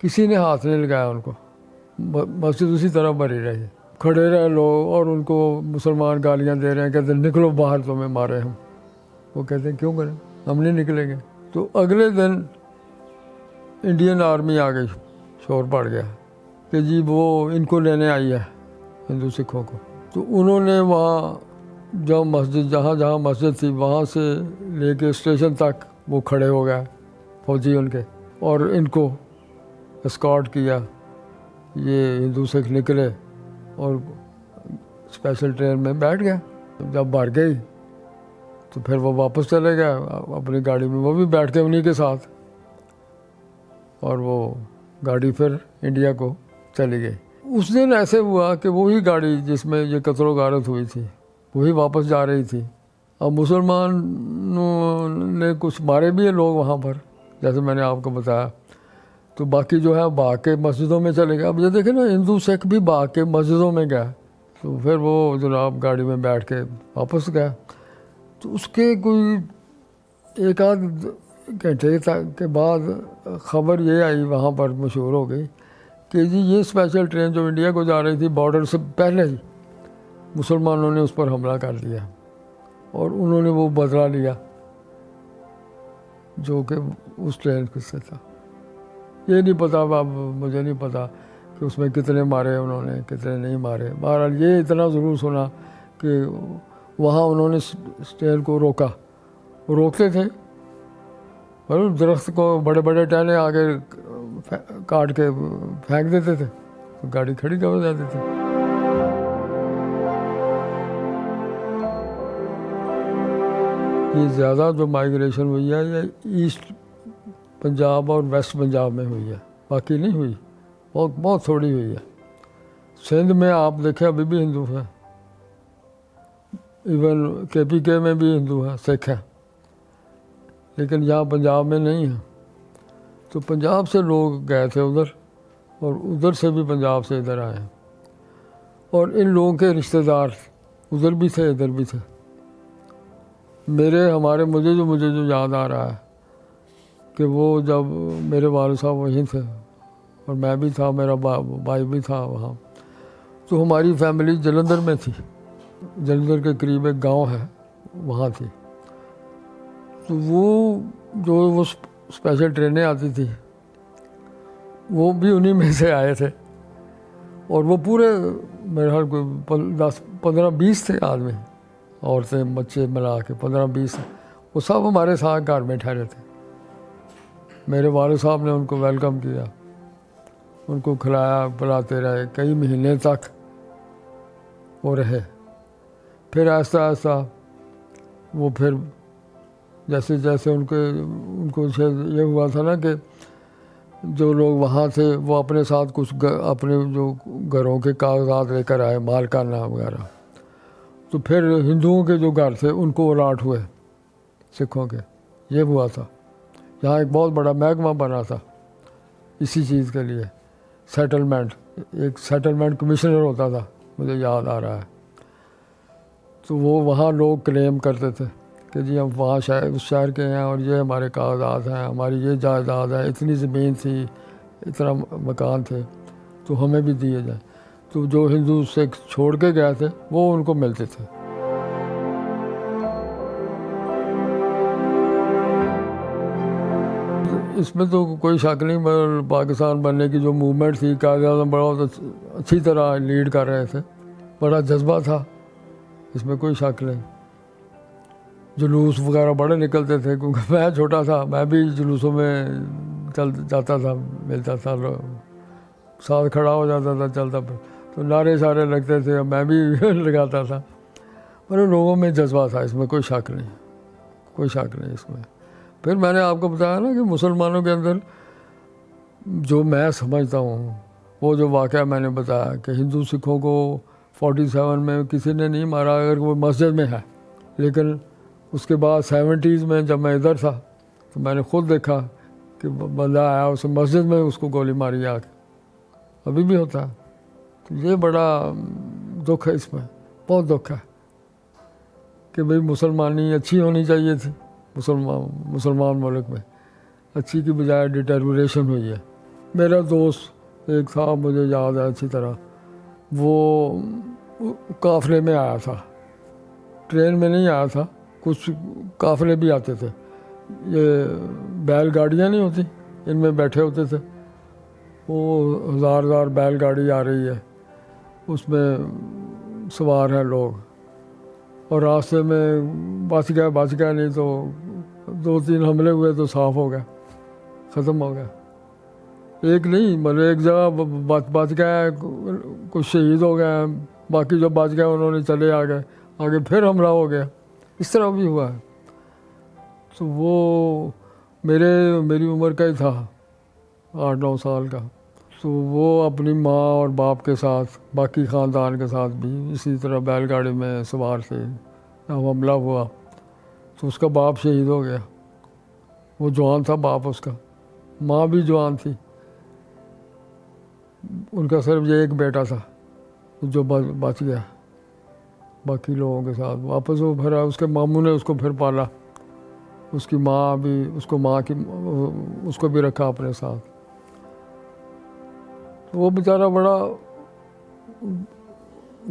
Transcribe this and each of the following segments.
کسی نے ہاتھ نہیں لگایا ان کو، مسجد اسی طرح بھری رہی، کھڑے رہے لوگ اور ان کو مسلمان گالیاں دے رہے ہیں، کہتے ہیں نکلو باہر تمہیں مارے ہم۔ وہ کہتے ہیں کیوں کریں، ہم نہیں نکلیں گے۔ تو اگلے دن انڈین آرمی آ گئی، شور پڑ گیا کہ جی وہ ان کو لینے آئی ہے، ہندو سکھوں کو۔ تو انہوں نے وہاں جو مسجد جہاں مسجد تھی وہاں سے لے کے اسٹیشن تک وہ کھڑے ہو گئے فوجی ان کے، اور ان کو اسکارٹ کیا۔ یہ ہندو سکھ نکلے اور اسپیشل ٹرین میں بیٹھ گئے۔ جب بھر گئی تو پھر وہ واپس چلے گئے اپنی گاڑی میں، وہ بھی بیٹھ کے انہیں کے ساتھ، اور وہ گاڑی پھر انڈیا کو چلی گئی۔ اس دن ایسے ہوا کہ وہی گاڑی جس میں یہ قتل و غارت ہوئی تھی وہی واپس جا رہی تھی۔ اب مسلمانوں نے کچھ مارے بھی ہیں لوگ وہاں پر، جیسے میں نے آپ کو بتایا، تو باقی جو ہے بھاگ کے مسجدوں میں چلے گئے۔ اب یہ دیکھیں نا، ہندو سکھ بھی بھاگ کے مسجدوں میں گئے، تو پھر وہ جناب گاڑی میں بیٹھ کے واپس گئے۔ تو اس کے کوئی ایک آدھ گھنٹے کے بعد خبر یہ آئی، وہاں پر مشہور ہو گئی کہ جی یہ اسپیشل ٹرین جو انڈیا کو جا رہی تھی بارڈر سے پہلے ہی مسلمانوں نے اس پر حملہ کر دیا، اور انہوں نے وہ بدلہ لیا جو کہ اس ٹرین سے تھا۔ یہ نہیں پتا، اب مجھے نہیں پتا کہ اس میں کتنے مارے انہوں نے، کتنے نہیں مارے۔ بہرحال یہ اتنا ضرور سنا کہ وہاں انہوں نے اس ٹرین کو روکا، وہ روکتے تھے اور درخت کو بڑے بڑے ٹہنے آگے کاٹ کے پھینک دیتے تھے، تو گاڑی کھڑی کر جاتی تھی۔ یہ زیادہ جو مائیگریشن ہوئی ہے یہ ایسٹ پنجاب اور ویسٹ پنجاب میں ہوئی ہے، باقی نہیں ہوئی، بہت تھوڑی ہوئی ہے۔ سندھ میں آپ دیکھیں ابھی بھی ہندو ہیں، ایون کے میں بھی ہندو ہیں، سکھ ہیں، لیکن یہاں پنجاب میں نہیں ہیں۔ تو پنجاب سے لوگ گئے تھے ادھر، اور ادھر سے بھی پنجاب سے ادھر آئے ہیں، اور ان لوگوں کے رشتہ دار ادھر بھی تھے ادھر بھی تھے۔ مجھے جو یاد آ رہا ہے کہ وہ جب میرے والد صاحب وہیں تھے اور میں بھی تھا، میرا بھائی بھی تھا وہاں، تو ہماری فیملی جلندھر میں تھی، جلندھر کے قریب ایک گاؤں ہے وہاں تھی۔ تو وہ اسپیشل ٹرینیں آتی تھی وہ بھی انہی میں سے آئے تھے، اور وہ پورے میرے خیال کوئی 15-20 تھے آدمی، عورتیں بچے ملا کے 15-20، وہ سب ہمارے ساتھ گھر میں ٹھہرے تھے۔ میرے والد صاحب نے ان کو ویلکم کیا، ان کو کھلایا پلاتے رہے، کئی مہینے تک وہ رہے۔ پھر آہستہ آہستہ وہ پھر جیسے ان کو یہ ہوا تھا نا کہ جو لوگ وہاں تھے وہ اپنے ساتھ کچھ اپنے جو گھروں کے کاغذات لے کر آئے، مالکانہ وغیرہ، تو پھر ہندوؤں کے جو گھر تھے ان کو الاٹ ہوئے سکھوں کے۔ یہ ہوا تھا، یہاں ایک بہت بڑا محکمہ بنا تھا اسی چیز کے لیے، سیٹلمنٹ، ایک سیٹلمنٹ کمشنر ہوتا تھا، مجھے یاد آ رہا ہے۔ تو وہ وہاں لوگ کلیم کرتے تھے کہ جی ہم وہاں اس شہر کے ہیں، اور یہ ہمارے کاغذات ہیں، ہماری یہ جائیداد ہے، اتنی زمین تھی، اتنا مکان تھے، تو ہمیں بھی دیے جائیں۔ تو جو ہندو سکھ چھوڑ کے گئے تھے وہ ان کو ملتے تھے۔ اس میں تو کوئی شک نہیں، پاکستان بننے کی جو موومنٹ تھی، قائد اعظم بہت اچھی طرح لیڈ کر رہے تھے، بڑا جذبہ تھا، اس میں کوئی شک نہیں۔ جلوس وغیرہ بڑے نکلتے تھے، کیونکہ میں چھوٹا تھا، میں بھی جلوسوں میں جاتا تھا، ملتا تھا، ساتھ کھڑا ہو جاتا تھا، چلتا پھر تو نعرے شارے لگتے تھے، میں بھی لگاتا تھا، پر لوگوں میں جذبہ تھا، اس میں کوئی شک نہیں، کوئی شک نہیں اس میں۔ پھر میں نے آپ کو بتایا نا کہ مسلمانوں کے اندر جو میں سمجھتا ہوں، وہ جو واقعہ میں نے بتایا کہ ہندو سکھوں کو 47 میں کسی نے نہیں مارا، اگر وہ مسجد میں ہے، لیکن اس کے بعد 70s میں جب میں ادھر تھا تو میں نے خود دیکھا کہ بندہ آیا، اس مسجد میں اس کو گولی ماری آ کے، ابھی بھی ہوتا ہے۔ تو یہ بڑا دکھ ہے، اس میں بہت دکھ ہے کہ بھئی مسلمانی اچھی ہونی چاہیے تھی، مسلمان ملک میں اچھی کی بجائے ڈیٹیریوریشن ہوئی ہے۔ میرا دوست ایک تھا، مجھے یاد ہے اچھی طرح، وہ قافلے میں آیا تھا، ٹرین میں نہیں آیا تھا، کچھ قافلے بھی آتے تھے، یہ بیل گاڑیاں نہیں ہوتی ان میں بیٹھے ہوتے تھے، وہ ہزار بیل گاڑی آ رہی ہے، اس میں سوار ہیں لوگ، اور راستے میں بچ گیا نہیں تو 2-3 حملے ہوئے تو صاف ہو گیا، ختم ہو گیا، ایک نہیں مطلب ایک جگہ بچ گیا، کچھ شہید ہو گئے، باقی جو بچ گئے انہوں نے چلے آگے پھر حملہ ہو گیا، اس طرح بھی ہوا ہے۔ تو وہ میری عمر کا ہی تھا، 8-9 سال کا، تو وہ اپنی ماں اور باپ کے ساتھ باقی خاندان کے ساتھ بھی اسی طرح بیل گاڑی میں سوار تھے، جب حملہ ہوا تو اس کا باپ شہید ہو گیا، وہ جوان تھا باپ اس کا، ماں بھی جوان تھی، ان کا صرف یہ ایک بیٹا تھا جو بچ گیا، باقی لوگوں کے ساتھ واپس وہ پھر اس کے ماموں نے اس کو پھر پالا، اس کی ماں بھی اس کو بھی رکھا اپنے ساتھ، وہ بیچارہ بڑا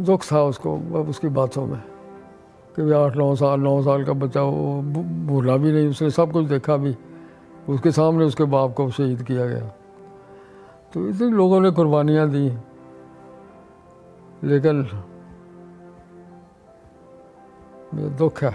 دکھ تھا اس کو اس کی باتوں میں کہ 9 سال کا بچہ، وہ بھولا بھی نہیں، اس نے سب کچھ دیکھا بھی، اس کے سامنے اس کے باپ کو شہید کیا گیا، تو اتنے لوگوں نے قربانیاں دی، لیکن دکھ ہے۔